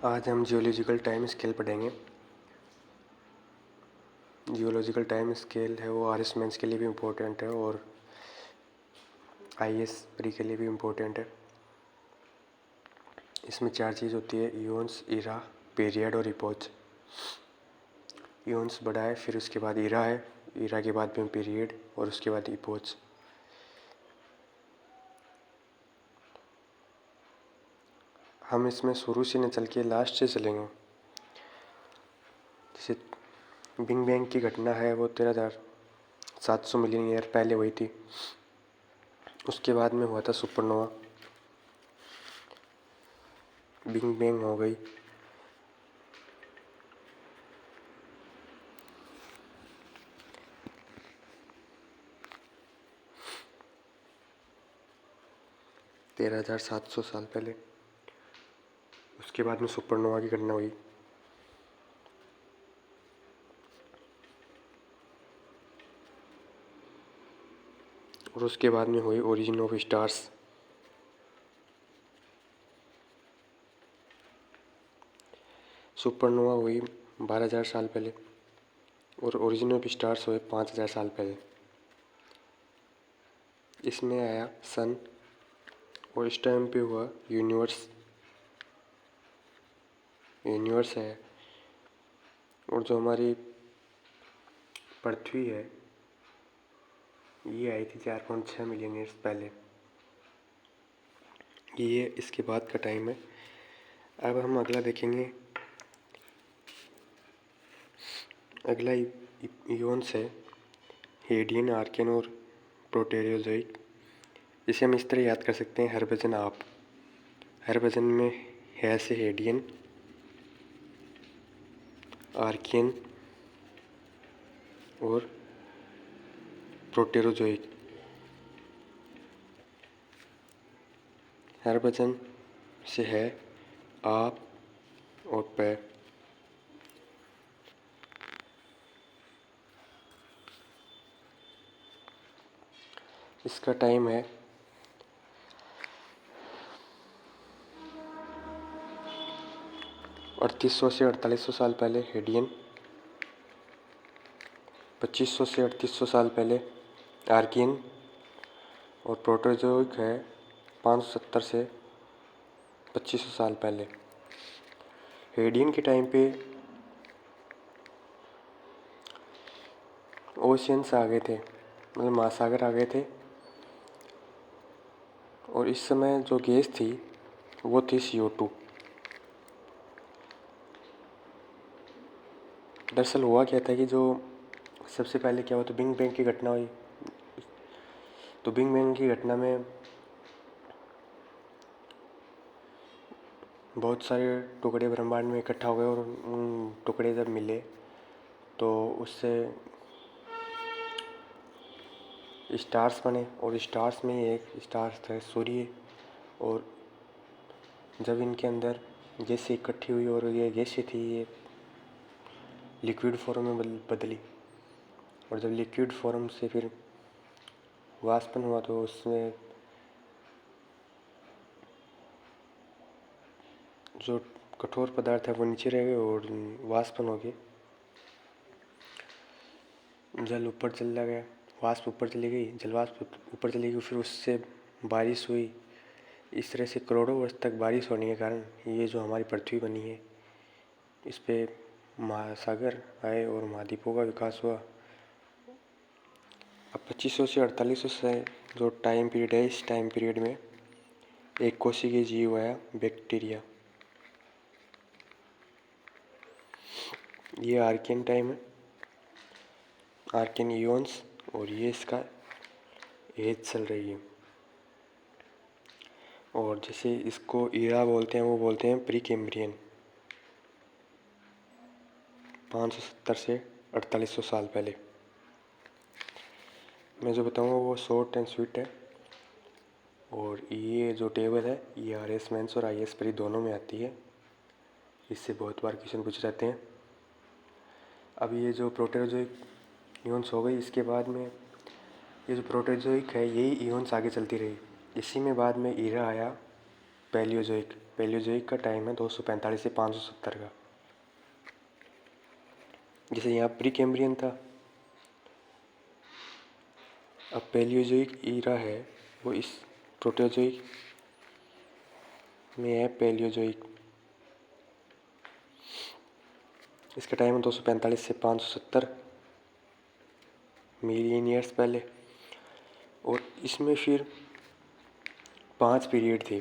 आज हम geological time scale पढ़ेंगे। जियोलॉजिकल टाइम स्केल है वो आरएस मेंस के लिए भी इम्पोर्टेंट है और आईएएस प्री के लिए भी इम्पोर्टेंट है। इसमें 4 चीज़ होती है: इयोन्स, इरा, पीरियड और इपोच। इयोन्स बड़ा है, फिर उसके बाद इरा है, इरा के बाद में पीरियड और उसके बाद इपोच। हम इसमें शुरू से न चल के लास्ट से चलेंगे। जैसे बिग बैंग की घटना है वो 13,700 मिलियन ईयर पहले हुई थी। उसके बाद में हुआ था सुपरनोवा, बिग बैंग हो गई। तेरह 13,700 साल पहले। उसके बाद में सुपरनोवा की घटना हुई। और उसके बाद में हुई ओरिजिन ऑफ स्टार्स। सुपरनोवा हुई 12,000 साल पहले और ओरिजिन ऑफ स्टार्स हुए 5,000 साल पहले। इसमें आया सन और इस टाइम पे हुआ यूनिवर्स है। और जो हमारी पृथ्वी है ये आई थी 4.6 मिलियन ईयर्स पहले। ये इसके बाद का टाइम है। अब हम अगला देखेंगे। अगला इयोन्स है हेडियन, आर्कियन और प्रोटेरोजोइक। इसे हम इस तरह याद कर सकते हैं: हरभजन आप। हरभजन में है से हेडियन, आर्कियन और प्रोटेरोजोइक। हरभजन से है आप और पै। इसका टाइम है 3800 से 4800 साल पहले हेडियन, 2500 से 3800 साल पहले आर्कियन और प्रोटोजोइक है 570 से 2500 साल पहले। हेडियन के टाइम पे ओशियंस आ गए थे, मतलब महासागर आ गए थे। और इस समय जो गैस थी वो थी CO2। दरअसल हुआ क्या था कि जो सबसे पहले क्या हुआ, तो बिग बैंग की घटना हुई। तो बिग बैंग की घटना में बहुत सारे टुकड़े ब्रह्मांड में इकट्ठा हो गए और उन टुकड़े जब मिले तो उससे स्टार्स बने। और स्टार्स में एक स्टार था सूर्य। और जब इनके अंदर गैसें इकट्ठी हुई और ये गैसें थी ये लिक्विड फॉर्म में बदली। और जब लिक्विड फॉर्म से फिर वाष्पन हुआ तो उसमें जो कठोर पदार्थ है वो नीचे रह गए और वाष्पन हो गए। जल ऊपर चला गया, वाष्प ऊपर चली गई, जल वाष्प ऊपर चली गई, फिर उससे बारिश हुई। इस तरह से करोड़ों वर्ष तक बारिश होने के कारण ये जो हमारी पृथ्वी बनी है इस पे महासागर आए और महाद्वीपों का विकास हुआ। अब 2500 से 4800 से जो टाइम पीरियड है, इस टाइम पीरियड में एक कोशिकीय जीव आया, बैक्टीरिया। ये आर्कियन टाइम है, आर्कियन इयोन्स। और ये इसका एज चल रही है। और जैसे इसको ईरा बोलते हैं वो बोलते हैं प्री कैम्ब्रियन, 570 से 4800 साल पहले। मैं जो बताऊँगा वो शॉर्ट एंड स्वीट है। और ये जो टेबल है ये आरएस मेंस और आईएएस प्री दोनों में आती है। इससे बहुत बार क्वेश्चन पूछे जाते हैं। अब ये जो प्रोटेरोजोइक इयोन्स हो गई, इसके बाद में ये जो प्रोटेरोजोइक है यही इयोन्स आगे चलती रही। इसी में बाद में ईरा आया पैलियोजोइक का टाइम है 245 से 570 का। जैसे यहाँ प्री कैम्ब्रियन था, अब पैलियोजोइक ईरा है वो इस प्रोटेरोजोइक में है। पैलियोजोइक इसका टाइम है 245 से 570 मिलियन ईयर्स पहले। और इसमें फिर 5 पीरियड थे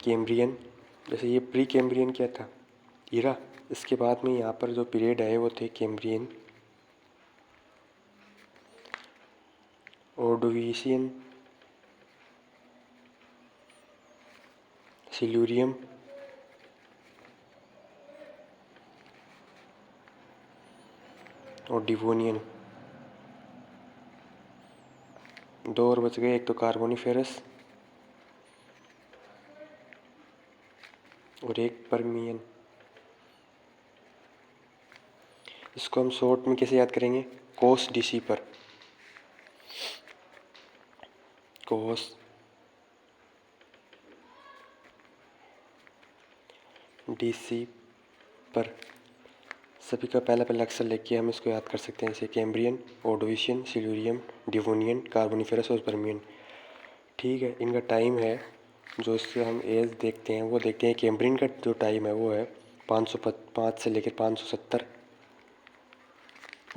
कैम्ब्रियन। जैसे ये प्री कैम्ब्रियन क्या था, ईरा। इसके बाद में यहाँ पर जो पीरियड आए वो थे कैम्ब्रियन, ऑर्डोविशियन, सिल्यूरियम और डिवोनियन। 2 और बच गए, एक तो कार्बोनिफेरस और एक परमियन। इसको हम शॉर्ट में कैसे याद करेंगे, कोस डीसी पर। कोस डीसी पर सभी का पहला पहला अक्षर लेके हम इसको याद कर सकते हैं, जैसे कैम्ब्रियन, ऑर्डोविशियन, सिल्यूरियम, डिवोनियन, कार्बोनिफेरस और परमियन। ठीक है, इनका टाइम है जो इससे हम एज देखते हैं वो देखते हैं। कैम्ब्रियन का जो टाइम है वो है 505 से लेकर 570।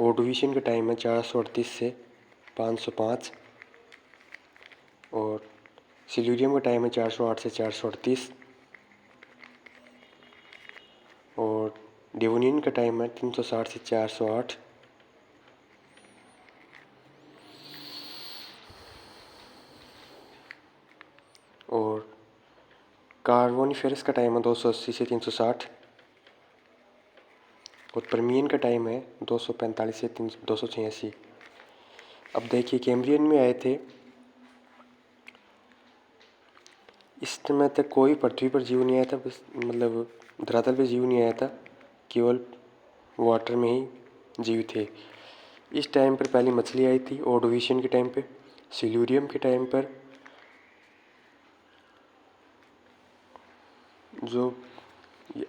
ऑर्डोविशियन का टाइम है 438 से 505 और सिल्यूरियम का टाइम है 408 से 438 और डिवोनियन का टाइम है 360 से 408 और कार्बोनिफेरस का टाइम है 280 से 360 और परमियन का टाइम है 245 से 286। अब देखिए कैम्ब्रियन में आए थे, इस समय तक कोई पृथ्वी पर जीव नहीं आया था, बस मतलब धरातल पे जीव नहीं आया था, केवल वाटर में ही जीव थे। इस टाइम पर पहली मछली आई थी ऑर्डोविशियन के टाइम पे। सिल्यूरियम के टाइम पर जो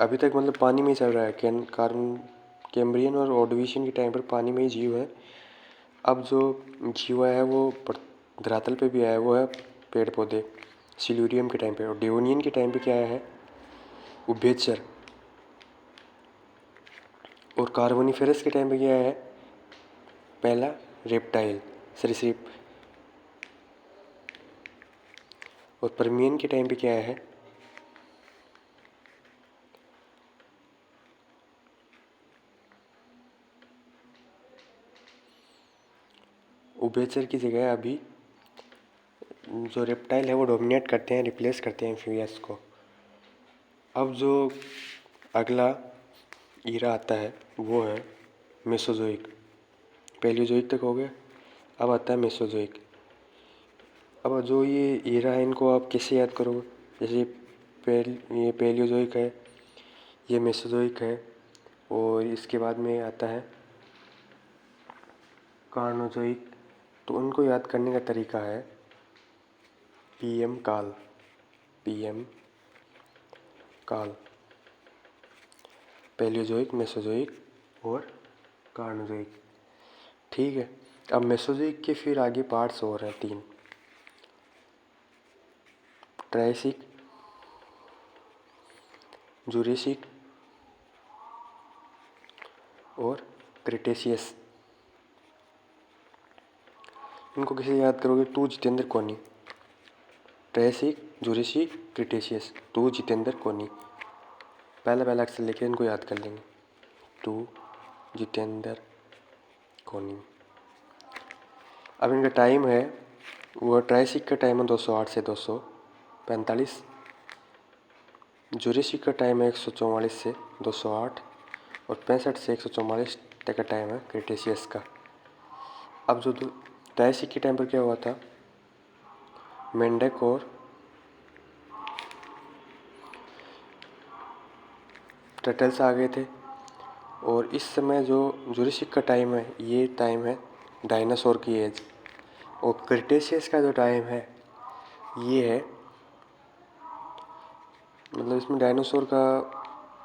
अभी तक मतलब पानी में ही चल रहा है, कैम्ब्रियन और ऑर्डोविशियन के टाइम पर पानी में ही जीव है। अब जो जीव है वो धरातल पे भी आया, वो है पेड़ पौधे सिल्यूरियम के टाइम पे। और डिवोनियन के टाइम पे क्या आया है, उभयचर। और कार्बोनिफेरस के टाइम पे क्या है, पहला रेप्टाइल सरीसृप। और परमियन के टाइम पे क्या है, उभयचर की जगह अभी जो रेप्टाइल है वो डोमिनेट करते हैं, रिप्लेस करते हैं एम्फीबियंस को। अब जो अगला ईरा आता है वो है मेसोजोइक। पैलियोजोइक तक हो गया, अब आता है मेसोजोइक। अब जो ये ईरा है इनको आप कैसे याद करोगे, जैसे ये पैलियोजोइक है, ये मेसोजोइक है और इसके बाद में आता है कार्नोजोइक। तो उनको याद करने का तरीका है पीएम काल। पैलियोजोइक, मेसोजोइक और कार्नोजोइक। ठीक है, अब मेसोजोइक के फिर आगे पार्ट्स और हैं 3, ट्रायसिक, जुरेसिक और क्रिटेशियस। इनको कैसे याद करोगे, टू जितेंद्र कोनी। ट्रायसिक, जुरेसिक, क्रिटेशियस, टू जितेंद्र कोनी। पहला पहला अक्षर लेके इनको याद कर लेंगे, टू जितेंद्र कोनी। अब इनका टाइम है वो ट्रायसिक का टाइम है 208 से 245, जुरेसिक का टाइम है 144 से 208 और 65 से 144 तक का टाइम है क्रिटेशियस का। अब जो ट्रायसिक के टाइम पर क्या हुआ था, मेंढक और टर्टल्स आ गए थे। और इस समय जो जुरेसिक का टाइम है ये टाइम है डायनासोर की एज। और क्रिटेशियस का जो टाइम है ये है मतलब इसमें डायनासोर का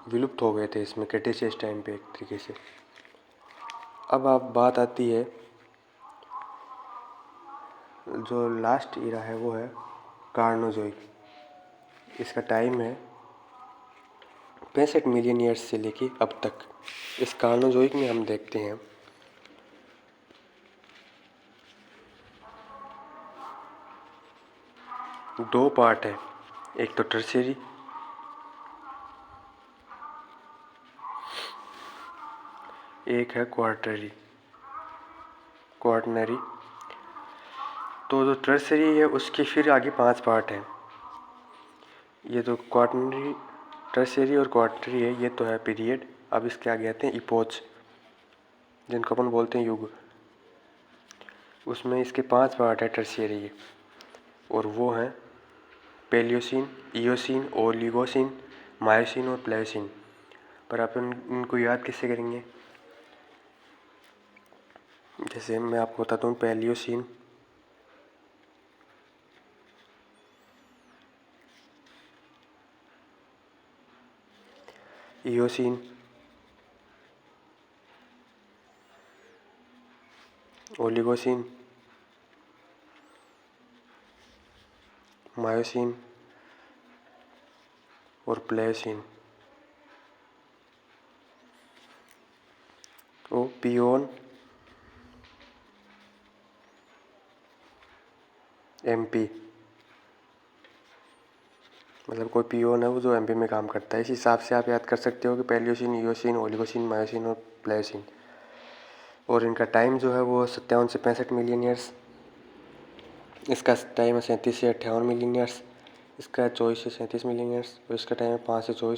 विलुप्त हो गए थे इसमें क्रेटेशियस टाइम पे एक तरीके से। अब आप बात आती है जो लास्ट ईरा है वो है कार्नोजोइक। इसका टाइम है 65 मिलियन ईयर्स से लेके अब तक। इस कार्नोजोइक में हम देखते हैं दो पार्ट है, एक तो टर्शियरी, एक है क्वार्टनरी। तो जो टर्शियरी है उसके फिर आगे 5 पार्ट हैं। ये तो क्वार्टनरी, टर्शियरी और क्वार्टनरी है, ये तो है पीरियड। अब इसके आगे आते हैं इपोच, जिनको अपन बोलते हैं युग। उसमें इसके 5 पार्ट है टर्शियरी के, और वो हैं पेलियोसिन, इयोसिन, ओलिगोसिन, मायोसिन और प्लेयोसिन। पर अपन इनको याद कैसे करेंगे? जैसे मैं आपको बताता हूँ, पेलियोसिन, इयोसिन, ओलिगोसिन, मायोसिन और प्लेयोसिन। ओ पियोन, एमपी, मतलब कोई पियोन है वो जो एमपी में काम करता है। इस हिसाब से आप याद कर सकते हो कि पेलियोसिन, इयोसिन, ओलिगोसिन, मायोसिन और प्लेयोसिन। और इनका टाइम जो है वो 57 से 65 मिलियन ईयर्स। इसका टाइम है 37 से 58 मिलियन ईयर्स। इसका 24 से 37 मिलियन ईयर्स। और इसका टाइम है 5 से 24